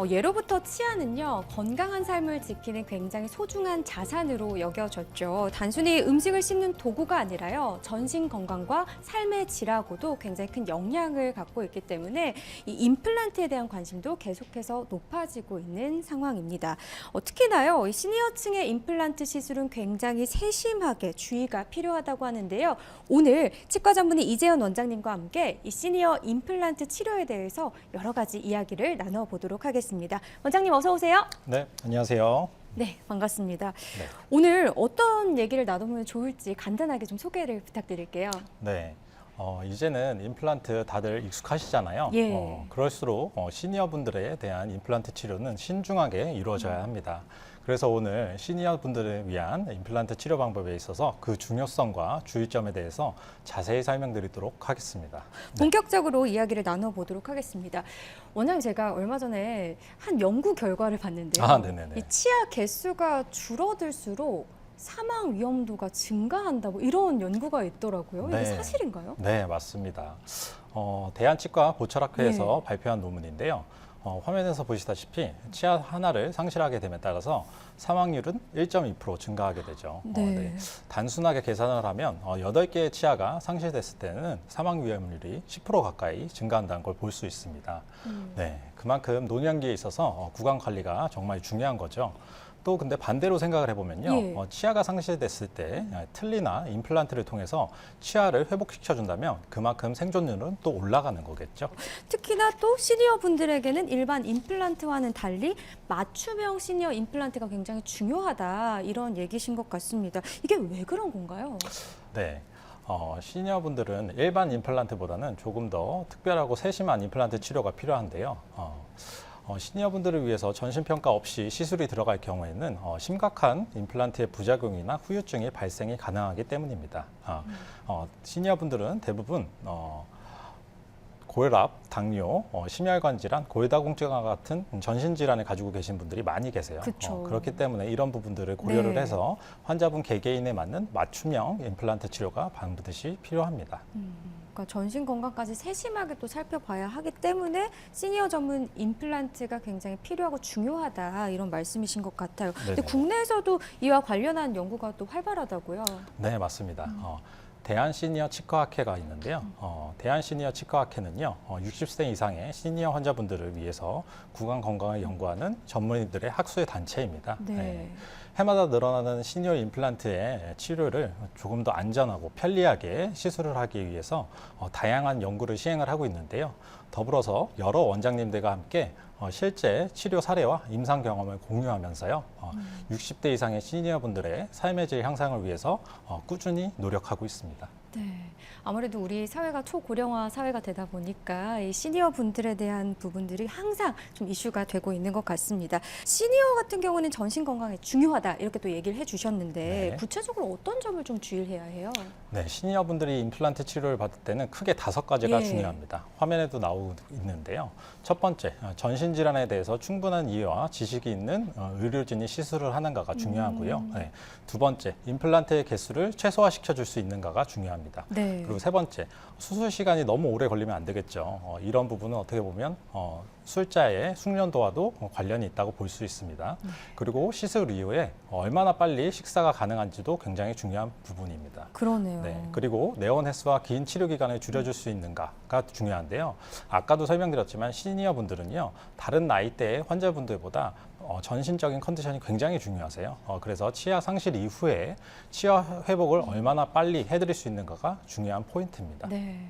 예로부터 치아는요, 건강한 삶을 지키는 굉장히 소중한 자산으로 여겨졌죠. 단순히 음식을 씹는 도구가 아니라요, 전신 건강과 삶의 질하고도 굉장히 큰 영향을 갖고 있기 때문에 이 임플란트에 대한 관심도 계속해서 높아지고 있는 상황입니다. 특히나요, 이 시니어층의 임플란트 시술은 굉장히 세심하게 주의가 필요하다고 하는데요. 오늘 치과 전문의 이재현 원장님과 함께 이 시니어 임플란트 치료에 대해서 여러 가지 이야기를 나눠보도록 하겠습니다. 원장님 어서 오세요. 네, 안녕하세요. 네, 반갑습니다. 네. 오늘 어떤 얘기를 나누면 좋을지 간단하게 좀 소개를 부탁드릴게요. 네. 이제는 임플란트 다들 익숙하시잖아요. 예. 그럴수록 시니어분들에 대한 임플란트 치료는 신중하게 이루어져야 합니다. 그래서 오늘 시니어분들을 위한 임플란트 치료 방법에 있어서 그 중요성과 주의점에 대해서 자세히 설명드리도록 하겠습니다. 본격적으로 이야기를 나눠보도록 하겠습니다. 원장님, 제가 얼마 전에 한 연구 결과를 봤는데요. 네네네. 이 치아 개수가 줄어들수록 사망 위험도가 증가한다, 뭐 이런 연구가 있더라고요. 이게 네. 사실인가요? 네, 맞습니다. 대한치과 보철학회에서 예. 발표한 논문인데요. 화면에서 보시다시피 치아 하나를 상실하게 됨에 따라서 사망률은 1.2% 증가하게 되죠. 네. 단순하게 계산을 하면 8개의 치아가 상실됐을 때는 사망 위험률이 10% 가까이 증가한다는 걸 볼 수 있습니다. 네, 그만큼 노년기에 있어서 구강 관리가 정말 중요한 거죠. 또 근데 반대로 생각을 해보면요. 예. 치아가 상실됐을 때 틀니나 임플란트를 통해서 치아를 회복시켜준다면 그만큼 생존율은 또 올라가는 거겠죠. 특히나 또 시니어 분들에게는 일반 임플란트와는 달리 맞춤형 시니어 임플란트가 굉장히 중요하다, 이런 얘기신 것 같습니다. 이게 왜 그런 건가요? 네. 시니어분들은 일반 임플란트보다는 조금 더 특별하고 세심한 임플란트 치료가 필요한데요. 시니어분들을 위해서 전신평가 없이 시술이 들어갈 경우에는 심각한 임플란트의 부작용이나 후유증이 발생이 가능하기 때문입니다. 시니어분들은 대부분 고혈압, 당뇨, 심혈관 질환, 고해다공증과 같은 전신 질환을 가지고 계신 분들이 많이 계세요. 그쵸. 그렇기 때문에 이런 부분들을 고려를 네. 해서 환자분 개개인에 맞는 맞춤형 임플란트 치료가 반드시 필요합니다. 그러니까 전신 건강까지 세심하게 또 살펴봐야 하기 때문에 시니어 전문 임플란트가 굉장히 필요하고 중요하다, 이런 말씀이신 것 같아요. 근데 네네. 국내에서도 이와 관련한 연구가 또 활발하다고요? 네, 맞습니다. 대한시니어 치과학회가 있는데요. 대한시니어 치과학회는요, 60세 이상의 시니어 환자분들을 위해서 구강 건강을 연구하는 전문의들의 학술 단체입니다. 네. 해마다 늘어나는 시니어 임플란트의 치료를 조금 더 안전하고 편리하게 시술을 하기 위해서 다양한 연구를 시행을 하고 있는데요. 더불어서 여러 원장님들과 함께 실제 치료 사례와 임상 경험을 공유하면서요. 60대 이상의 시니어분들의 삶의 질 향상을 위해서 꾸준히 노력하고 있습니다. 네, 아무래도 우리 사회가 초고령화 사회가 되다 보니까 이 시니어 분들에 대한 부분들이 항상 좀 이슈가 되고 있는 것 같습니다. 시니어 같은 경우는 전신 건강에 중요하다, 이렇게 또 얘기를 해주셨는데 네. 구체적으로 어떤 점을 좀 주의를 해야 해요? 네, 시니어분들이 임플란트 치료를 받을 때는 크게 5가지가 예. 중요합니다. 화면에도 나오고 있는데요. 첫 번째, 전신 질환에 대해서 충분한 이해와 지식이 있는 의료진이 시술을 하는가가 중요하고요. 네, 두 번째, 임플란트의 개수를 최소화시켜 줄 수 있는가가 중요합니다. 네. 그리고 세 번째, 수술 시간이 너무 오래 걸리면 안 되겠죠. 이런 부분은 어떻게 보면 술자의 숙련도와도 관련이 있다고 볼 수 있습니다. 그리고 시술 이후에 얼마나 빨리 식사가 가능한지도 굉장히 중요한 부분입니다. 그러네요. 네, 그리고 내원 횟수와 긴 치료 기간을 줄여줄 수 있는가가 중요한데요. 아까도 설명드렸지만 시니어 분들은요, 다른 나이대의 환자분들보다 전신적인 컨디션이 굉장히 중요하세요. 그래서 치아 상실 이후에 치아 회복을 얼마나 빨리 해드릴 수 있는가가 중요한 포인트입니다. 네.